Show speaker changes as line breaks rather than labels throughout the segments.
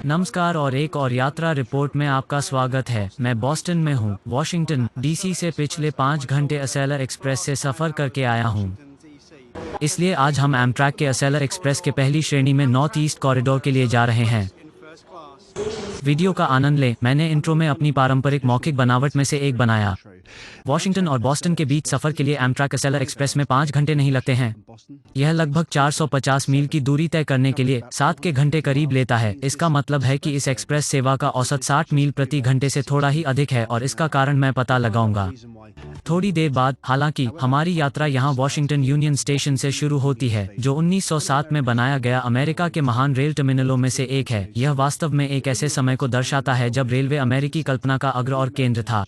नमस्कार और एक और यात्रा रिपोर्ट में आपका स्वागत है। मैं बॉस्टन में हूँ, वॉशिंगटन डीसी से पिछले 5 घंटे असेलर एक्सप्रेस से सफ़र करके आया हूँ। इसलिए आज हम एमट्रैक के असेलर एक्सप्रेस के पहली श्रेणी में नॉर्थ ईस्ट कॉरिडोर के लिए जा रहे हैं। वीडियो का आनंद लें। मैंने इंट्रो में अपनी पारंपरिक मौखिक बनावट में से एक बनाया। वॉशिंगटन और बॉस्टन के बीच सफ़र के लिए एमट्रैक असेलर एक्सप्रेस में 5 घंटे नहीं लगते हैं। यह लगभग 450 मील की दूरी तय करने के लिए 7 के घंटे करीब लेता है। इसका मतलब है कि इस एक्सप्रेस सेवा का औसत 60 मील प्रति घंटे से थोड़ा ही अधिक है और इसका कारण मैं पता लगाऊंगा थोड़ी देर बाद। हालांकि हमारी यात्रा यहाँ वॉशिंगटन यूनियन स्टेशन से शुरू होती है, जो 1907 में बनाया गया अमेरिका के महान रेल टर्मिनलों में से एक है। यह वास्तव में एक ऐसे समय को दर्शाता है जब रेलवे अमेरिकी कल्पना का अग्र और केंद्र था।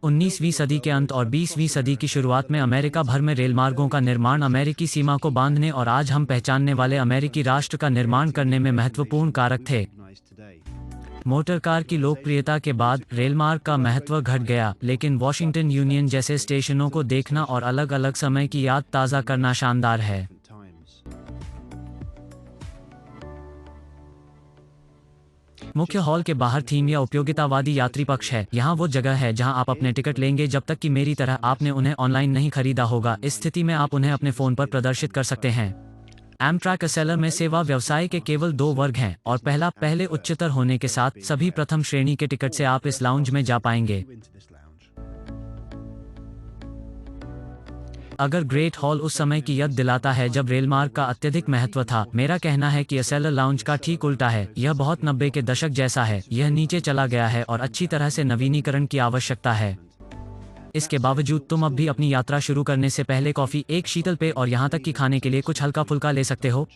19वीं सदी के अंत और 20वीं सदी की शुरुआत में अमेरिका भर में रेलमार्गों का निर्माण अमेरिकी सीमा को बांधने और आज हम पहचानने वाले अमेरिकी राष्ट्र का निर्माण करने में महत्वपूर्ण कारक थे। मोटर कार की लोकप्रियता के बाद रेलमार्ग का महत्व घट गया, लेकिन वॉशिंगटन यूनियन जैसे स्टेशनों को देखना और अलग अलग समय की याद ताज़ा करना शानदार है। मुख्य हॉल के बाहर थीम या उपयोगितावादी यात्री पक्ष है। यहाँ वो जगह है जहाँ आप अपने टिकट लेंगे जब तक कि मेरी तरह आपने उन्हें ऑनलाइन नहीं खरीदा होगा। इस स्थिति में आप उन्हें अपने फ़ोन पर प्रदर्शित कर सकते हैं। एमट्रैक असेलर में सेवा व्यवसाय के केवल 2 वर्ग हैं और पहले उच्चतर होने के साथ सभी प्रथम श्रेणी के टिकट से आप इस लाउंज में जा पाएंगे। अगर ग्रेट हॉल उस समय की याद दिलाता है जब रेलमार्ग का अत्यधिक महत्व था, मेरा कहना है कि असेलर लाउंज का ठीक उल्टा है। यह बहुत 90 के दशक जैसा है। यह नीचे चला गया है और अच्छी तरह से नवीनीकरण की आवश्यकता है। इसके बावजूद तुम अब भी अपनी यात्रा शुरू करने से पहले कॉफ़ी, एक शीतल पेय और यहाँ तक कि खाने के लिए कुछ हल्का फुल्का ले सकते हो।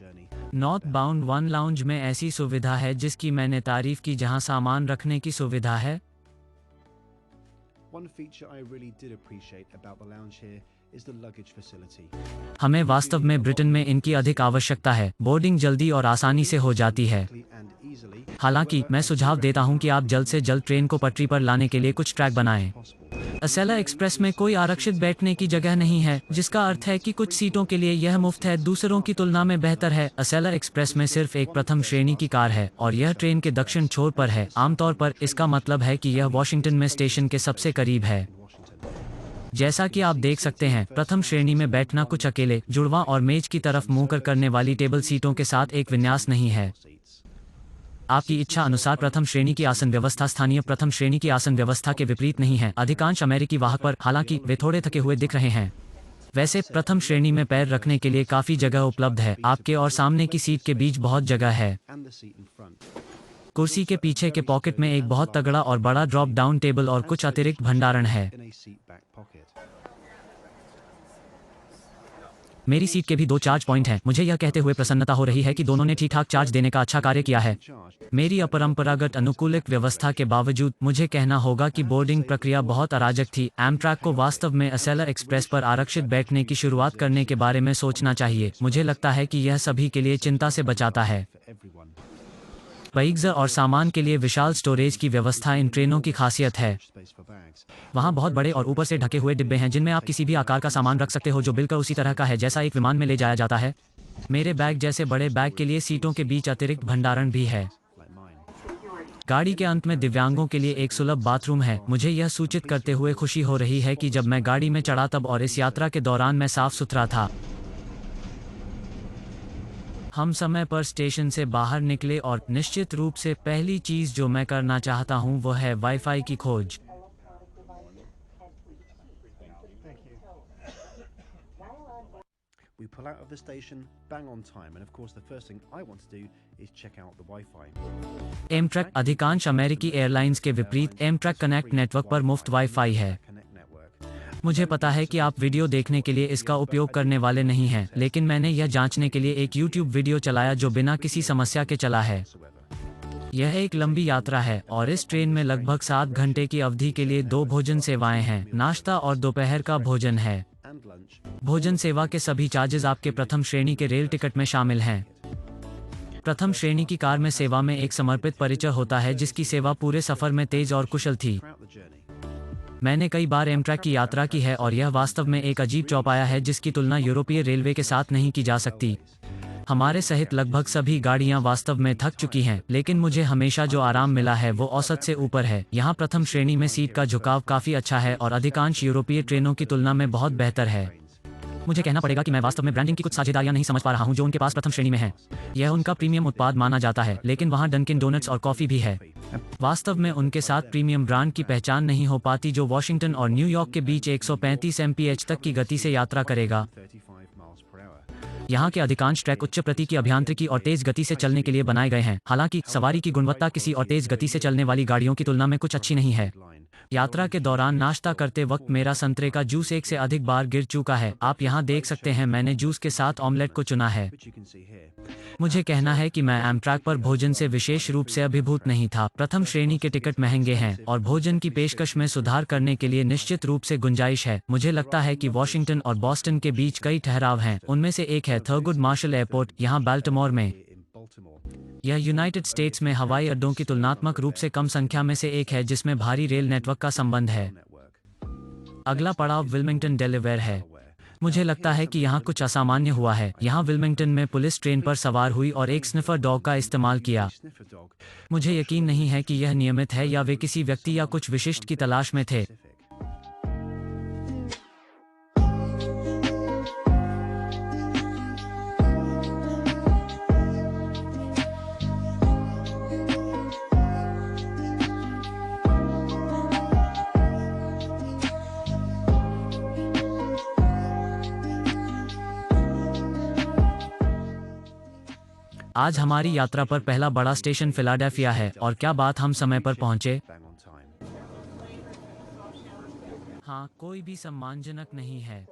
नॉर्थ बाउंड 1 लाउंज में ऐसी सुविधा है जिसकी मैंने तारीफ की, जहाँ सामान रखने की सुविधा है। हमें वास्तव में ब्रिटेन में इनकी अधिक आवश्यकता है। बोर्डिंग जल्दी और आसानी से हो जाती है। हालांकि मैं सुझाव देता हूं कि आप जल्द से जल्द ट्रेन को पटरी पर लाने के लिए कुछ ट्रैक बनाएं। असेलर एक्सप्रेस में कोई आरक्षित बैठने की जगह नहीं है, जिसका अर्थ है कि कुछ सीटों के लिए यह मुफ्त है, दूसरों की तुलना में बेहतर है। असेलर एक्सप्रेस में सिर्फ एक प्रथम श्रेणी की कार है और यह ट्रेन के दक्षिण छोर पर है। आमतौर पर इसका मतलब है कि यह वॉशिंगटन में स्टेशन के सबसे करीब है। जैसा कि आप देख सकते हैं, प्रथम श्रेणी में बैठना कुछ अकेले, जुड़वां और मेज की तरफ मुंह कर करने वाली टेबल सीटों के साथ एक विन्यास नहीं है। आपकी इच्छा अनुसार प्रथम श्रेणी की आसन व्यवस्था स्थानीय प्रथम श्रेणी की आसन व्यवस्था के विपरीत नहीं है। अधिकांश अमेरिकी वाहक पर, हालांकि वे थोड़े थके हुए दिख रहे हैं। वैसे प्रथम श्रेणी में पैर रखने के लिए काफ़ी जगह उपलब्ध है। आपके और सामने की सीट के बीच बहुत जगह है। कुर्सी के पीछे के पॉकेट में एक बहुत तगड़ा और बड़ा ड्रॉप डाउन टेबल और कुछ अतिरिक्त भंडारण है। मेरी सीट के भी 2 चार्ज पॉइंट हैं। मुझे यह कहते हुए प्रसन्नता हो रही है कि दोनों ने ठीक ठाक चार्ज देने का अच्छा कार्य किया है। मेरी अपरंपरागत अनुकूलित व्यवस्था के बावजूद मुझे कहना होगा कि बोर्डिंग प्रक्रिया बहुत अराजक थी। एमट्रैक को वास्तव में असेलर एक्सप्रेस पर आरक्षित बैठने की शुरुआत करने के बारे में सोचना चाहिए। मुझे लगता है कि यह सभी के लिए चिंता से बचाता है। बैग्स और सामान के लिए विशाल स्टोरेज की व्यवस्था इन ट्रेनों की खासियत है। वहाँ बहुत बड़े और ऊपर से ढके हुए डिब्बे हैं जिनमें आप किसी भी आकार का सामान रख सकते हो, जो बिल्कुल उसी तरह का है जैसा एक विमान में ले जाया जाता है। मेरे बैग जैसे बड़े बैग के लिए सीटों के बीच अतिरिक्त भंडारण भी है। गाड़ी के अंत में दिव्यांगों के लिए एक सुलभ बाथरूम है। मुझे यह सूचित करते हुए खुशी हो रही है कि जब मैं गाड़ी में चढ़ा तब और इस यात्रा के दौरान मैं साफ सुथरा था। हम समय पर स्टेशन से बाहर निकले और निश्चित रूप से पहली चीज़ जो मैं करना चाहता हूँ वो है वाईफाई की खोज।
We pull out of the station bang on time, and of course the first thing I want to do is check out the Wi-Fi.
Amtrak अधिकांश अमेरिकी एयरलाइंस के विपरीत एमट्रैक कनेक्ट नेटवर्क पर मुफ्त वाईफाई है। मुझे पता है कि आप वीडियो देखने के लिए इसका उपयोग करने वाले नहीं हैं, लेकिन मैंने यह जांचने के लिए एक YouTube वीडियो चलाया जो बिना किसी समस्या के चला है। यह एक लंबी यात्रा है और इस ट्रेन में लगभग 7 घंटे की अवधि के लिए 2 भोजन सेवाएं हैं। नाश्ता और दोपहर का भोजन है। भोजन सेवा के सभी चार्जेस आपके प्रथम श्रेणी के रेल टिकट में शामिल हैं। प्रथम श्रेणी की कार में सेवा में एक समर्पित परिचय होता है जिसकी सेवा पूरे सफर में तेज और कुशल थी। मैंने कई बार एमट्रैक की यात्रा की है और यह वास्तव में एक अजीब चौपाया है जिसकी तुलना यूरोपीय रेलवे के साथ नहीं की जा सकती। हमारे सहित लगभग सभी गाड़ियां वास्तव में थक चुकी हैं, लेकिन मुझे हमेशा जो आराम मिला है वो औसत से ऊपर है। यहाँ प्रथम श्रेणी में सीट का झुकाव काफ़ी अच्छा है और अधिकांश यूरोपीय ट्रेनों की तुलना में बहुत बेहतर है। मुझे कहना पड़ेगा कि मैं वास्तव में ब्रांडिंग की कुछ साझेदारियां नहीं समझ पा रहा हूं जो उनके पास प्रथम श्रेणी में है। यह उनका प्रीमियम उत्पाद माना जाता है, लेकिन वहां डंकिन डोनट्स और कॉफ़ी भी है। वास्तव में उनके साथ प्रीमियम ब्रांड की पहचान नहीं हो पाती जो वॉशिंगटन और न्यूयॉर्क के बीच 135 mph तक की गति से यात्रा करेगा। यहाँ के अधिकांश ट्रैक उच्च प्रति की अभियांत्रिकी और तेज गति से चलने के लिए बनाए गए हैं। हालांकि सवारी की गुणवत्ता किसी और तेज गति से चलने वाली गाड़ियों की तुलना में कुछ अच्छी नहीं है। यात्रा के दौरान नाश्ता करते वक्त मेरा संतरे का जूस एक से अधिक बार गिर चुका है। आप यहाँ देख सकते हैं, मैंने जूस के साथ ऑमलेट को चुना है। मुझे कहना है कि मैं एमट्रैक पर भोजन से विशेष रूप से अभिभूत नहीं था। प्रथम श्रेणी के टिकट महंगे हैं और भोजन की पेशकश में सुधार करने के लिए निश्चित रूप से गुंजाइश है। मुझे लगता है कि वॉशिंगटन और बॉस्टन के बीच कई ठहराव हैं। उनमें से एक है थर्गुड मार्शल एयरपोर्ट यहाँ बाल्टिमोर में। यह यूनाइटेड स्टेट्स में हवाई अड्डों की तुलनात्मक रूप से कम संख्या में से एक है जिसमें भारी रेल नेटवर्क का संबंध है। अगला पड़ाव विल्मिंगटन डेलावेयर है। मुझे लगता है कि यहाँ कुछ असामान्य हुआ है। यहाँ विल्मिंगटन में पुलिस ट्रेन पर सवार हुई और एक स्निफर डॉग का इस्तेमाल किया। मुझे यकीन नहीं है कि यह नियमित है या वे किसी व्यक्ति या कुछ विशिष्ट की तलाश में थे। आज हमारी यात्रा पर पहला बड़ा स्टेशन फिलाडेल्फिया है और क्या बात, हम समय पर पहुंचे। हाँ, कोई भी सम्मानजनक नहीं है।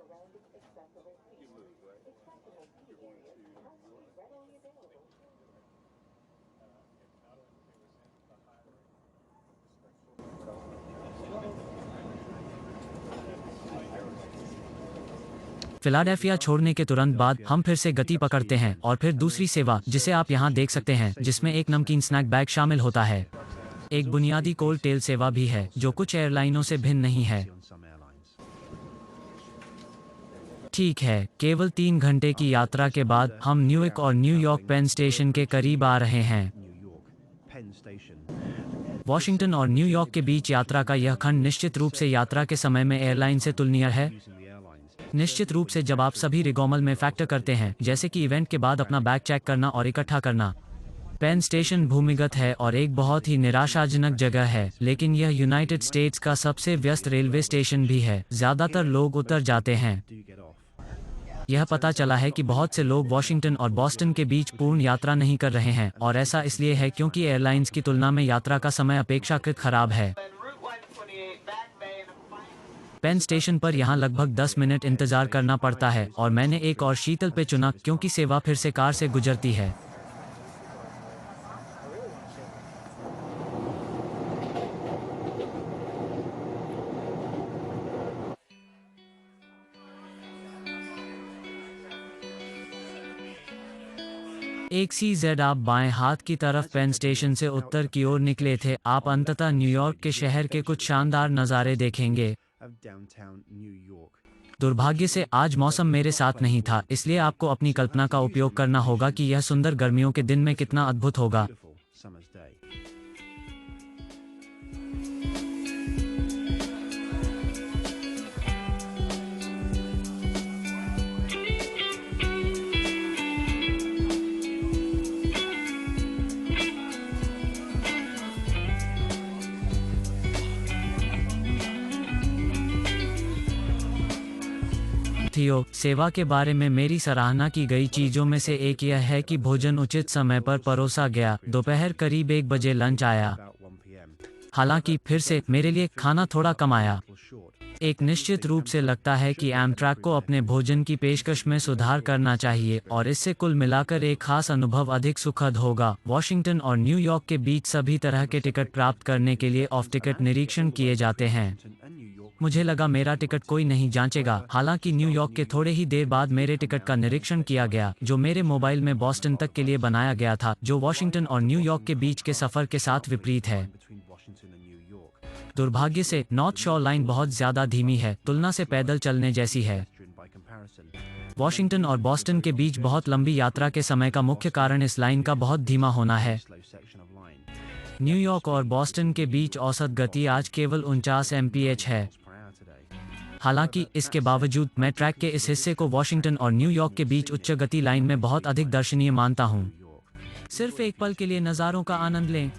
फिलाडेल्फिया छोड़ने के तुरंत बाद हम फिर से गति पकड़ते हैं और फिर दूसरी सेवा जिसे आप यहाँ देख सकते हैं, जिसमें एक नमकीन स्नैक बैग शामिल होता है। एक बुनियादी कोल्ड टेल सेवा भी है जो कुछ एयरलाइनों से भिन्न नहीं है। ठीक है, केवल 3 घंटे की यात्रा के बाद हम न्यूयॉर्क और न्यूयॉर्क पेन स्टेशन के करीब आ रहे हैं। वॉशिंगटन और न्यूयॉर्क के बीच यात्रा का यह खंड निश्चित रूप से यात्रा के समय में एयरलाइन से तुलनीय है। निश्चित रूप से जब आप सभी रिगोमल में फैक्टर करते हैं, जैसे कि इवेंट के बाद अपना बैग चेक करना और इकट्ठा करना। पेन स्टेशन भूमिगत है और एक बहुत ही निराशाजनक जगह है, लेकिन यह यूनाइटेड स्टेट्स का सबसे व्यस्त रेलवे स्टेशन भी है। ज़्यादातर लोग उतर जाते हैं। यह पता चला है कि बहुत से लोग वॉशिंगटन और बॉस्टन के बीच पूर्ण यात्रा नहीं कर रहे हैं और ऐसा इसलिए है क्योंकि एयरलाइंस की तुलना में यात्रा का समय अपेक्षाकृत खराब है। पेन स्टेशन पर यहाँ लगभग 10 मिनट इंतजार करना पड़ता है और मैंने एक और शीतल पे चुना क्योंकि सेवा फिर से कार से गुजरती है। एक CZ आप बाएं हाथ की तरफ पेन स्टेशन से उत्तर की ओर निकले थे। आप अंततः न्यूयॉर्क के शहर के कुछ शानदार नज़ारे देखेंगे। दुर्भाग्य से आज मौसम मेरे साथ नहीं था, इसलिए आपको अपनी कल्पना का उपयोग करना होगा कि यह सुंदर गर्मियों के दिन में कितना अद्भुत होगा। सेवा के बारे में मेरी सराहना की गई चीज़ों में से एक यह है कि भोजन उचित समय पर परोसा गया। दोपहर करीब 1 बजे लंच आया। हालांकि फिर से मेरे लिए खाना थोड़ा कम आया। एक निश्चित रूप से लगता है कि एमट्रैक को अपने भोजन की पेशकश में सुधार करना चाहिए और इससे कुल मिलाकर एक खास अनुभव अधिक सुखद होगा। वॉशिंगटन और न्यूयॉर्क के बीच सभी तरह के टिकट प्राप्त करने के लिए ऑफ टिकट निरीक्षण किए जाते हैं। मुझे लगा मेरा टिकट कोई नहीं जांचेगा। हालांकि न्यूयॉर्क के थोड़े ही देर बाद मेरे टिकट का निरीक्षण किया गया, जो मेरे मोबाइल में बॉस्टन तक के लिए बनाया गया था, जो वॉशिंगटन और न्यूयॉर्क के बीच के सफ़र के साथ विपरीत है। दुर्भाग्य से नॉर्थ शोर लाइन बहुत ज़्यादा धीमी है, तुलना से पैदल चलने जैसी है। वॉशिंगटन और बॉस्टन के बीच बहुत लंबी यात्रा के समय का मुख्य कारण इस लाइन का बहुत धीमा होना है। न्यूयॉर्क और बॉस्टन के बीच औसत गति आज केवल 49 mph है। हालांकि इसके बावजूद मैं ट्रैक के इस हिस्से को वॉशिंगटन और न्यूयॉर्क के बीच उच्च गति लाइन में बहुत अधिक दर्शनीय मानता हूं। सिर्फ एक पल के लिए नज़ारों का आनंद लें।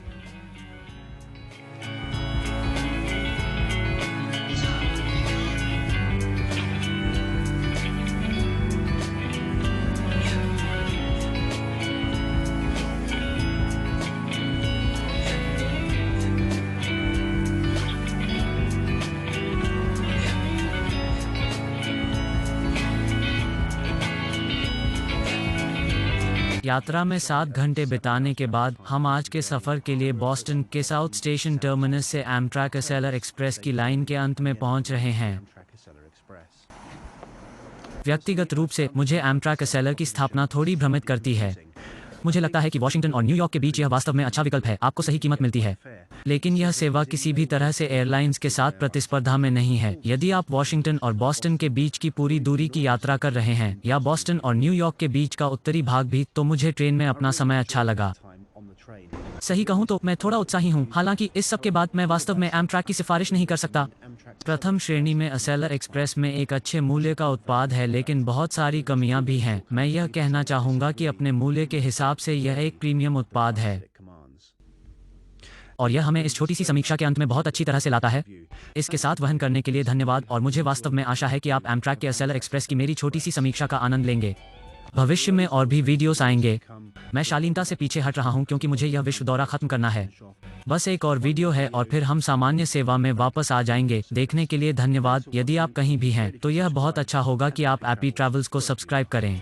यात्रा में 7 घंटे बिताने के बाद हम आज के सफ़र के लिए बॉस्टन के साउथ स्टेशन टर्मिनस से एमट्रैक एसेलर एक्सप्रेस की लाइन के अंत में पहुंच रहे हैं। व्यक्तिगत रूप से मुझे एमट्रैक एसेलर की स्थापना थोड़ी भ्रमित करती है। मुझे लगता है कि वॉशिंगटन और न्यूयॉर्क के बीच यह वास्तव में अच्छा विकल्प है, आपको सही कीमत मिलती है, लेकिन यह सेवा किसी भी तरह से एयरलाइंस के साथ प्रतिस्पर्धा में नहीं है। यदि आप वॉशिंगटन और बॉस्टन के बीच की पूरी दूरी की यात्रा कर रहे हैं या बॉस्टन और न्यूयॉर्क के बीच का उत्तरी भाग भी, तो मुझे ट्रेन में अपना समय अच्छा लगा। सही कहूं तो मैं थोड़ा उत्साही हूं, हालांकि इस सब के बाद मैं वास्तव में एमट्रैक की सिफारिश नहीं कर सकता। प्रथम श्रेणी में एसेलर एक्सप्रेस में एक अच्छे मूल्य का उत्पाद है, लेकिन बहुत सारी कमियां भी हैं। मैं यह कहना चाहूँगा कि अपने मूल्य के हिसाब से यह एक प्रीमियम उत्पाद है और यह हमें इस छोटी सी समीक्षा के अंत में बहुत अच्छी तरह से लाता है। इसके साथ वहन करने के लिए धन्यवाद और मुझे वास्तव में आशा है कि आप एमट्रैक के एसेलर एक्सप्रेस की मेरी छोटी सी समीक्षा का आनंद लेंगे। भविष्य में और भी वीडियोस आएंगे। मैं शालीनता से पीछे हट रहा हूं क्योंकि मुझे यह विश्व दौरा खत्म करना है। बस एक और वीडियो है और फिर हम सामान्य सेवा में वापस आ जाएंगे। देखने के लिए धन्यवाद। यदि आप कहीं भी हैं तो यह बहुत अच्छा होगा कि आप एपी ट्रैवल्स को सब्सक्राइब करें।